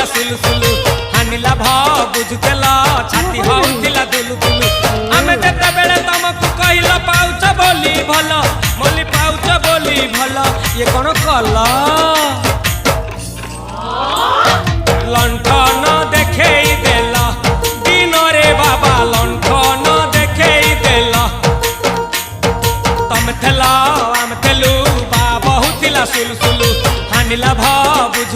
बहुला सुलु सुलु हानिला भ बुझुतेला छाती होउतिला दुलु दुलु आमे जेते बेले तुमको कहिला पाउच बोली भलो मोली पाउच बोली भलो ये कोन कला लंठन देखेई देला दिन रे बाबा लंठन देखेई देला तम थेला आम थेलु बा बहुतिला सुलु सुलु हानिला भ बुझ